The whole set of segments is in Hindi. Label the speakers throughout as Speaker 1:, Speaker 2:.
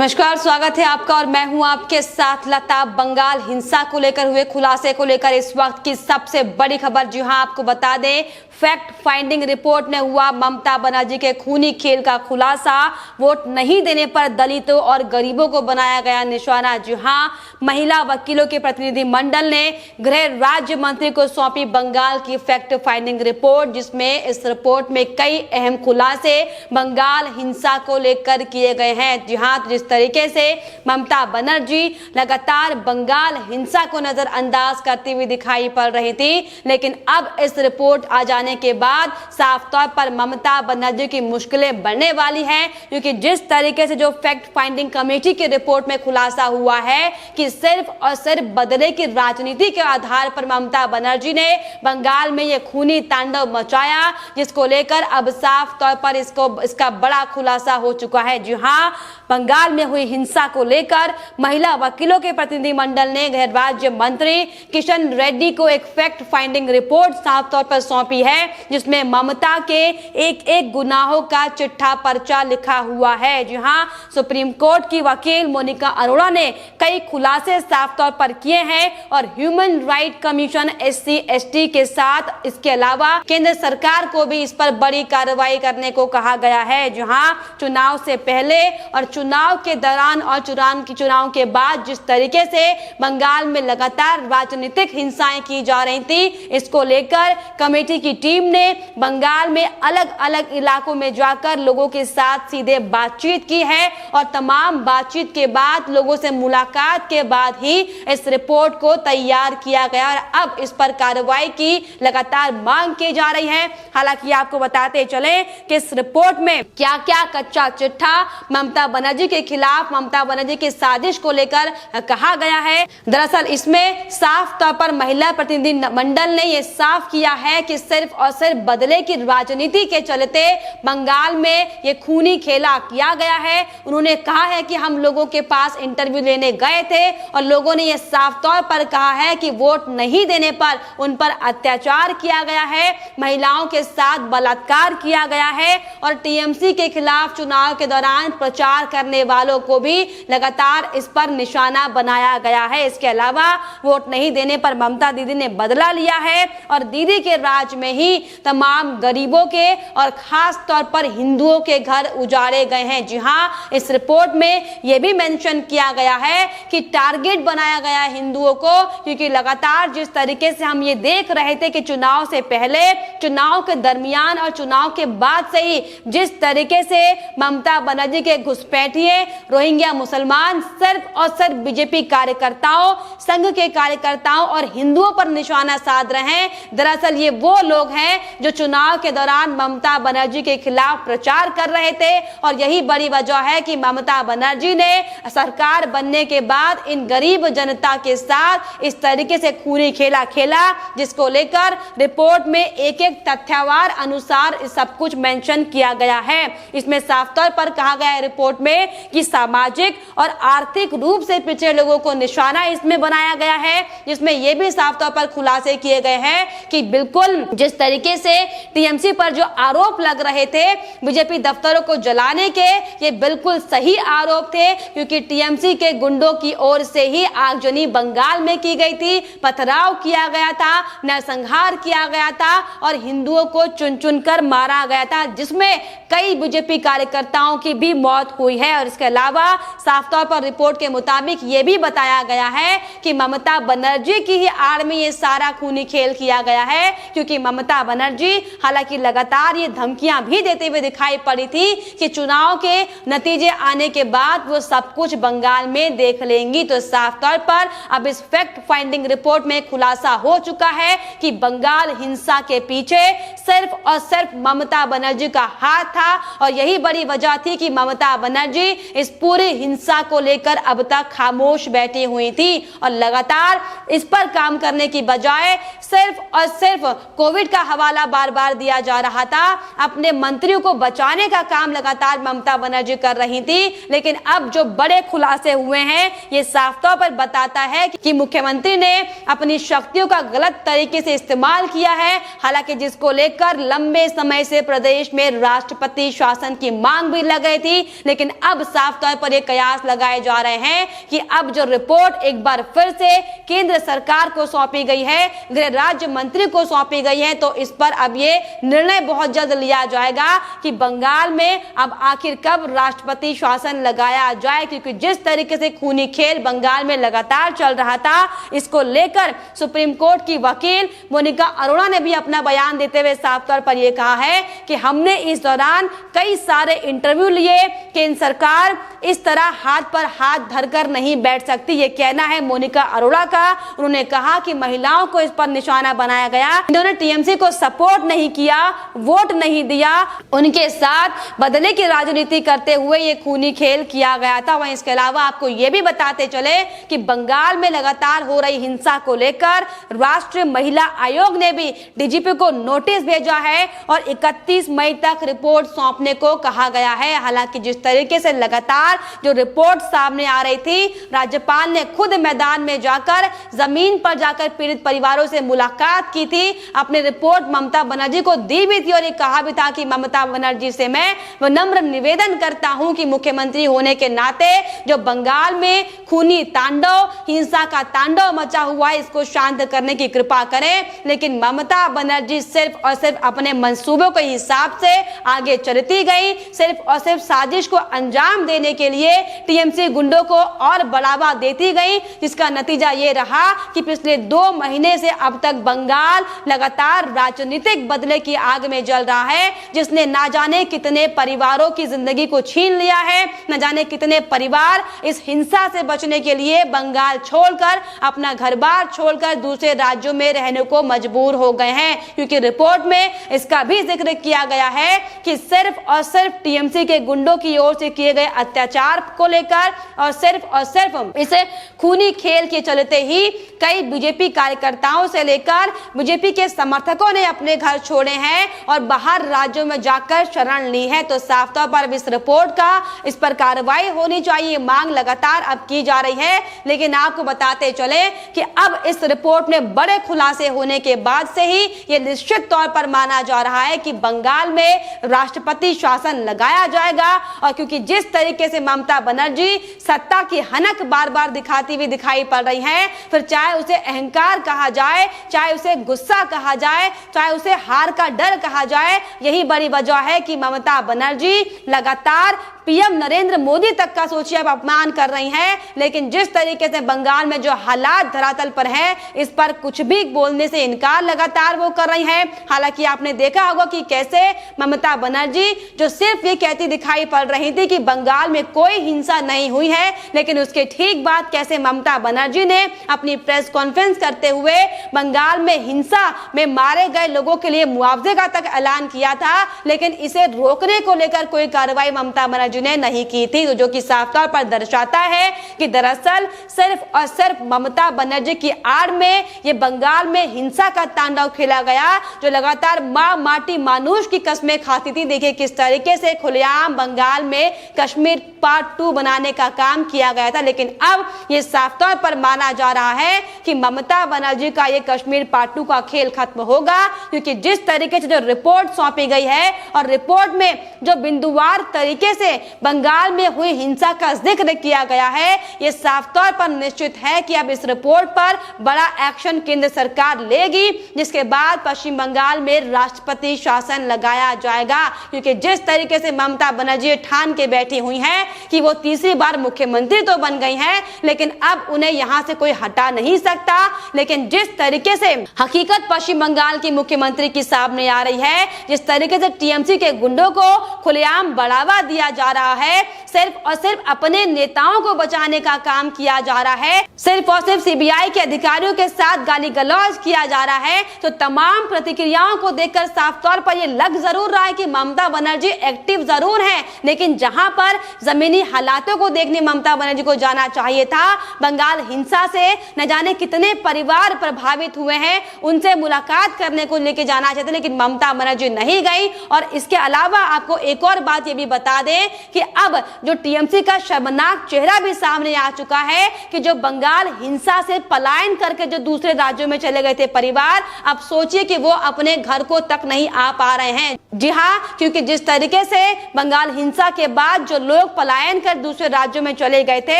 Speaker 1: नमस्कार, स्वागत है आपका और मैं हूं आपके साथ लता। बंगाल हिंसा को लेकर हुए खुलासे को लेकर इस वक्त की सबसे बड़ी खबर। जी हां, आपको बता दें, फैक्ट फाइंडिंग रिपोर्ट में हुआ ममता बनर्जी के खूनी खेल का खुलासा। वोट नहीं देने पर दलितों और गरीबों को बनाया गया निशाना। जी हां, महिला वकीलों के प्रतिनिधि मंडल ने गृह राज्य मंत्री को सौंपी बंगाल की फैक्ट फाइंडिंग रिपोर्ट, जिसमें इस रिपोर्ट में कई अहम खुलासे बंगाल हिंसा को लेकर किए गए हैं। जी हां, जिस तरीके से ममता बनर्जी लगातार बंगाल हिंसा को नजरअंदाज करती हुई दिखाई पड़ रही थी, लेकिन अब इस रिपोर्ट आ जाने के बाद साफ तौर पर ममता बनर्जी की मुश्किलें बढ़ने वाली हैं, क्योंकि जिस तरीके से जो फैक्ट फाइंडिंग कमेटी की रिपोर्ट में खुलासा हुआ है कि सिर्फ और सिर्फ बदले की राजनीति के आधार पर ममता बनर्जी ने बंगाल में ये खूनी तांडव मचाया, जिसको लेकर अब साफ तौर पर इसका बड़ा खुलासा हो चुका है। जी हां, बंगाल में हुई हिंसा को लेकर महिला वकीलों के प्रतिनिधि मंडल ने गृह राज्य मंत्री किशन रेड्डी को एक फैक्ट फाइंडिंग रिपोर्ट साफ तौर पर सौंपी है, जिसमें ममता के एक एक गुनाहों का चिट्ठा पर्चा लिखा हुआ है। जी हां, सुप्रीम कोर्ट की वकील मोनिका अरोड़ा ने कई खुलासे साफ तौर पर किए हैं और ह्यूमन राइट कमीशन SC/ST के साथ इसके अलावा केंद्र सरकार को भी इस पर बड़ी कार्रवाई करने को कहा गया है। जी हां, चुनाव से पहले और चुनाव के दौरान और चुनाव के बाद जिस तरीके से बंगाल में लगातार राजनीतिक हिंसाएं की जा रही थी, इसको लेकर कमेटी की टीम ने बंगाल में अलग अलग इलाकों में जाकर लोगों के साथ सीधे बातचीत की है और तमाम बातचीत के बाद लोगों से मुलाकात के बाद ही इस रिपोर्ट को तैयार किया गया और अब इस पर कार्रवाई की लगातार मांग की जा रही है। हालांकि आपको बताते चले कि इस रिपोर्ट में क्या क्या कच्चा चिट्ठा ममता बनर्जी के खिलाफ, ममता बनर्जी की साजिश को लेकर कहा गया है। दरअसल इसमें साफ तौर पर महिला प्रतिनिधि मंडल ने यह साफ किया है कि सिर्फ और सिर्फ बदले की राजनीति के चलते बंगाल में ये खूनी खेला किया गया है। उन्होंने कहा है कि हम लोगों के पास इंटरव्यू लेने गए थे और लोगों ने यह साफ तौर पर कहा है कि वोट नहीं देने पर उन पर अत्याचार किया गया है, महिलाओं के साथ बलात्कार किया गया है और TMC के खिलाफ चुनाव के दौरान प्रचार करने वालों को भी लगातार इस पर निशाना बनाया गया है। इसके अलावा वोट नहीं देने पर ममता दीदी ने बदला लिया है और दीदी के राज में ही तमाम गरीबों के और खास तौर पर हिंदुओं के घर उजाड़े गए हैं। जी हां, इस रिपोर्ट में यह भी मेंशन किया गया है कि टारगेट बनाया गया है हिंदुओं को, क्योंकि लगातार जिस तरीके से हम ये देख रहे थे कि चुनाव से पहले, चुनाव के दरमियान और चुनाव के बाद से ही जिस तरीके से ममता बनर्जी के घुसपैठिए रोहिंग्या मुसलमान सिर्फ और सिर्फ बीजेपी कार्यकर्ताओं, संघ के कार्यकर्ताओं और हिंदुओं पर निशाना साध रहे हैं। दरअसल ये वो लोग हैं जो चुनाव के दौरान ममता बनर्जी के खिलाफ प्रचार कर रहे थे और यही बड़ी वजह है कि ममता बनर्जी ने सरकार बनने के बाद इन गरीब जनता के साथ इस तरीके से खूनी खेला खेला, जिसको लेकर रिपोर्ट में एक एक तथ्यवार अनुसार सब कुछ मेंशन किया गया है। इसमें साफ तौर पर कहा गया है रिपोर्ट में कि सामाजिक और आर्थिक रूप से पिछड़े लोगों को निशाना इसमें बनाया गया है, जिसमें यह भी साफ तौर पर खुलासे किए गए हैं कि बिल्कुल जिस तरीके से TMC पर जो आरोप लग रहे थे बीजेपी दफ्तरों को जलाने के, ये बिल्कुल सही आरोप थे, क्योंकि TMC के गुंडों की ओर से ही आगजनी बंगाल में की गई थी, पथराव किया गया था, नरसंहार किया गया था और हिंदुओं को चुन चुन कर मारा गया था, जिसमें कई बीजेपी कार्यकर्ताओं की भी मौत हुई है। और इसके अलावा साफ तौर पर रिपोर्ट के मुताबिक यह भी बताया गया है कि ममता बनर्जी की ही आड़ में ये सारा खूनी खेल किया गया है, क्योंकि ममता बनर्जी हालांकि लगातार ये धमकियां भी देते हुए दिखाई पड़ी थी कि चुनाव के नतीजे आने के बाद वो सब कुछ बंगाल में देख लेंगी। तो साफ तौर पर अब इस फैक्ट फाइंडिंग रिपोर्ट में खुलासा हो चुका है कि बंगाल हिंसा के पीछे सिर्फ और सिर्फ ममता बनर्जी का हाथ था और यही बड़ी वजह थी कि ममता बनर्जी इस पूरी हिंसा को लेकर अब तक खामोश बैठी हुई थी और लगातार इस पर काम करने की बजाय सिर्फ और सिर्फ कोविड का हवाला बार बार दिया जा रहा था। अपने मंत्रियों को बचाने का काम लगातार ममता बनर्जी कर रही थी, लेकिन अब जो बड़े खुलासे हुए हैं ये साफ तौर पर बताता है कि मुख्यमंत्री ने अपनी शक्तियों का गलत तरीके से इस्तेमाल किया है। हालांकि जिसको लेकर लंबे समय से प्रदेश में राष्ट्रपति शासन की मांग भी लग गई थी, लेकिन अब साफ साफ तौर पर ये कयास लगाए जा रहे हैं कि अब जो रिपोर्ट एक बार फिर से केंद्र सरकार को सौंपी गई है, गृह राज्य मंत्री को सौंपी गई है, तो इस पर अब ये निर्णय बहुत जल्द लिया जाएगा कि बंगाल में अब आखिर कब राष्ट्रपति शासन लगाया जाए, क्योंकि जिस तरीके से खूनी खेल बंगाल में लगातार चल रहा था, इसको लेकर सुप्रीम कोर्ट की वकील मोनिका अरोड़ा ने भी अपना बयान देते हुए साफ तौर पर यह कहा है कि हमने इस दौरान कई सारे इंटरव्यू लिए, केंद्र सरकार इस तरह हाथ पर हाथ धरकर नहीं बैठ सकती, ये कहना है मोनिका अरोड़ा का। उन्होंने कहा कि महिलाओं को इस पर निशाना बनाया गया, इन्होंने टीएमसी को सपोर्ट नहीं किया, वोट नहीं दिया, उनके साथ बदले की राजनीति करते हुए ये खूनी खेल किया गया था। वहीं इसके अलावा आपको ये भी बताते चले कि बंगाल में लगातार हो रही हिंसा को लेकर राष्ट्रीय महिला आयोग ने भी डीजीपी को नोटिस भेजा है और 31 मई तक रिपोर्ट सौंपने को कहा गया है। हालांकि जिस तरीके से लगातार जो रिपोर्ट सामने आ रही थी, राज्यपाल ने खुद मैदान में जाकर, जमीन पर जाकर पीड़ित परिवारों से मुलाकात की थी, अपनी रिपोर्ट ममता बनर्जी को दी भी थी और ये कहा भी था कि ममता बनर्जी से मैं विनम्र निवेदन करता हूं कि मुख्यमंत्री होने के नाते जो बंगाल में खूनी तांडव, हिंसा का तांडव मचा हुआ है, इसको शांत करने की कृपा करें। लेकिन ममता बनर्जी सिर्फ और सिर्फ अपने मंसूबों के हिसाब से आगे चलती गई, सिर्फ और सिर्फ साजिश को अंजाम देने के लिए टीएमसी गुंडों को और बढ़ावा देती गई, जिसका नतीजा ये रहा कि पिछले 2 महीने से अब तक बंगाल लगातार राजनीतिक बदले की आग में जल रहा है, जिसने ना जाने कितने परिवारों की जिंदगी को छीन लिया है, न जाने कितने परिवार इस हिंसा से बचने के लिए बंगाल छोड़कर, अपना घर बार छोड़कर दूसरे राज्यों में रहने को मजबूर हो गए हैं। क्योंकि रिपोर्ट में इसका भी जिक्र किया गया है कि सिर्फ और सिर्फ टीएमसी के गुंडों की ओर से किए गए अत्याचार को लेकर और सिर्फ इसे खूनी खेल के चलते ही कई बीजेपी कार्यकर्ताओं से लेकर बीजेपी के समर्थकों ने अपने घर छोड़े हैं और बाहर राज्यों में जाकर शरण ली है। तो साफ तौर पर इस रिपोर्ट का, इस पर कार्रवाई होनी चाहिए, मांग लगातार अब की जा रही है। लेकिन आपको बताते चले कि अब इस रिपोर्ट में बड़े खुलासे होने के बाद से ही ये निश्चित तौर पर माना जा रहा है कि बंगाल में राष्ट्रपति शासन लगाया जाएगा। और क्योंकि जिस तरीके से ममता बनर्जी सत्ता की हनक बार बार दिखाती हुई दिखाई पड़ रही है, फिर चाहे उसे अहंकार कहा जाए, चाहे उसे गुस्सा कहा जाए, चाहे उसे हार का डर कहा जाए, यही बड़ी वजह है कि ममता बनर्जी लगातार पीएम नरेंद्र मोदी तक का सोचिए अब अपमान कर रही हैं। लेकिन जिस तरीके से बंगाल में जो हालात धरातल पर है, इस पर कुछ भी बोलने से इनकार लगातार वो कर रही हैं। हालांकि आपने देखा होगा कि कैसे ममता बनर्जी जो सिर्फ ये कहती दिखाई पड़ रही थी कि बंगाल में कोई हिंसा नहीं हुई है, लेकिन उसके ठीक बाद कैसे ममता बनर्जी ने अपनी प्रेस कॉन्फ्रेंस करते हुए बंगाल में हिंसा में मारे गए लोगों के लिए मुआवजे का तक ऐलान किया था, लेकिन इसे रोकने को लेकर कोई कार्रवाई ममता बनर्जी ने नहीं की थी। जो कि साफ तौर पर दर्शाता है कि दरअसल सिर्फ और सिर्फ ममता बनर्जी की आड़ में ये बंगाल में हिंसा का तांडव खेला गया, जो लगातार मां माटी मानुष की कस्में खाती थी। देखिए किस तरीके से खुलेआम बंगाल में कश्मीर पार्ट 2 बनाने का काम किया गया था। लेकिन अब ये साफ तौर पर माना जा रहा है कि ममता बनर्जी का ये कश्मीर पार्ट 2 का खेल खत्म होगा, क्योंकि जिस तरीके से जो रिपोर्ट सौंपी गई है और रिपोर्ट में जो बिंदुवार तरीके से बंगाल में हुई हिंसा का जिक्र किया गया है, ये साफ तौर पर निश्चित है कि अब इस रिपोर्ट पर बड़ा एक्शन केंद्र सरकार लेगी, जिसके बाद पश्चिम बंगाल में राष्ट्रपति शासन लगाया जाएगा। क्योंकि जिस तरीके से ममता बनर्जी ठान के बैठी हुई हैं कि वो तीसरी बार मुख्यमंत्री तो बन गई हैं, लेकिन अब उन्हें यहां से कोई हटा नहीं सकता। लेकिन जिस तरीके से हकीकत पश्चिम बंगाल की मुख्यमंत्री की सामने आ रही है, जिस तरीके से टीएमसी के गुंडों को खुलेआम बढ़ावा दिया जा रहा है, सिर्फ और सिर्फ अपने नेताओं को बचाने का काम किया जा रहा है, सिर्फ और सिर्फ सीबीआई के अधिकारियों के साथ गाली गलौज किया जा रहा है, तो तमाम प्रतिक्रियाओं को देखकर साफ तौर पर यह लग जरूर रहा है कि ममता बनर्जी एक्टिव जरूर है, लेकिन जहां पर जमीनी हालातों को देखने ममता बनर्जी को जाना चाहिए था, बंगाल हिंसा से न जाने कितने परिवार प्रभावित हुए हैं, उनसे मुलाकात करने को लेके जाना चाहते, लेकिन ममता बनर्जी नहीं गई। और इसके अलावा आपको एक और बात ये भी बता दें कि अब जो टीएमसी का शर्मनाक चेहरा भी सामने आ चुका है कि जो बंगाल हिंसा से पलायन करके जो दूसरे राज्यों में चले गए थे परिवार, अब सोचिए कि वो अपने घर को तक नहीं आ पा रहे हैं। जी हाँ, क्योंकि जिस तरीके से बंगाल हिंसा के बाद जो लोग पलायन कर दूसरे राज्यों में चले गए थे,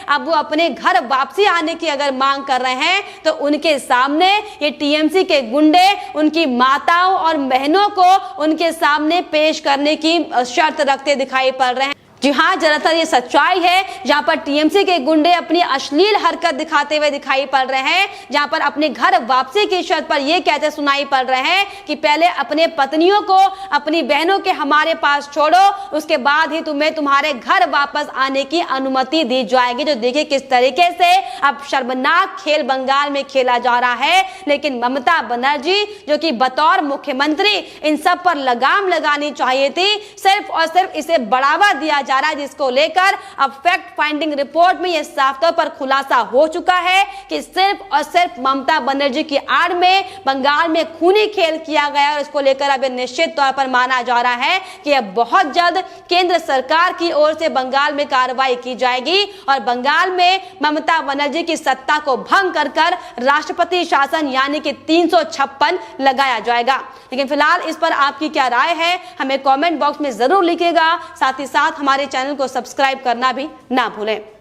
Speaker 1: अब वो अपने घर वापसी आने की अगर मांग कर रहे हैं तो उनके सामने ये टीएमसी के गुंडे उनकी माताओं और बहनों को उनके सामने पेश करने की शर्त रखते दिखाई पड़ रहे हैं। जी हाँ, ज्यादातर ये सच्चाई है, जहां पर टीएमसी के गुंडे अपनी अश्लील हरकत दिखाते हुए दिखाई पड़ रहे हैं, जहां पर अपने घर वापसी की शर्त पर ये कहते सुनाई पड़ रहे हैं कि पहले अपने पत्नियों को, अपनी बहनों के हमारे पास छोड़ो, उसके बाद ही तुम्हें तुम्हारे घर वापस आने की अनुमति दी जाएगी। जो देखिए किस तरीके से अब शर्मनाक खेल बंगाल में खेला जा रहा है। लेकिन ममता बनर्जी जो कि बतौर मुख्यमंत्री इन सब पर लगाम लगानी चाहिए थी, सिर्फ और सिर्फ इसे बढ़ावा दिया जा रहा है, जिसको लेकर अब फैक्ट फाइंडिंग रिपोर्ट में यह साफ तौर पर खुलासा हो चुका है कि सिर्फ और सिर्फ ममता बनर्जी की आड़ में बंगाल में खूनी खेल किया गया। और इसको लेकर अब निश्चित तौर पर माना जा रहा है कि अब बहुत जल्द केंद्र सरकार की ओर से बंगाल में कार्रवाई की जाएगी और बंगाल में ममता बनर्जी की सत्ता को भंग कर राष्ट्रपति शासन यानी कि 356 लगाया जाएगा। लेकिन फिलहाल इस पर आपकी क्या राय है, हमें कमेंट बॉक्स में जरूर लिखिएगा। साथ ही साथ हमारे चैनल को सब्सक्राइब करना भी ना भूलें।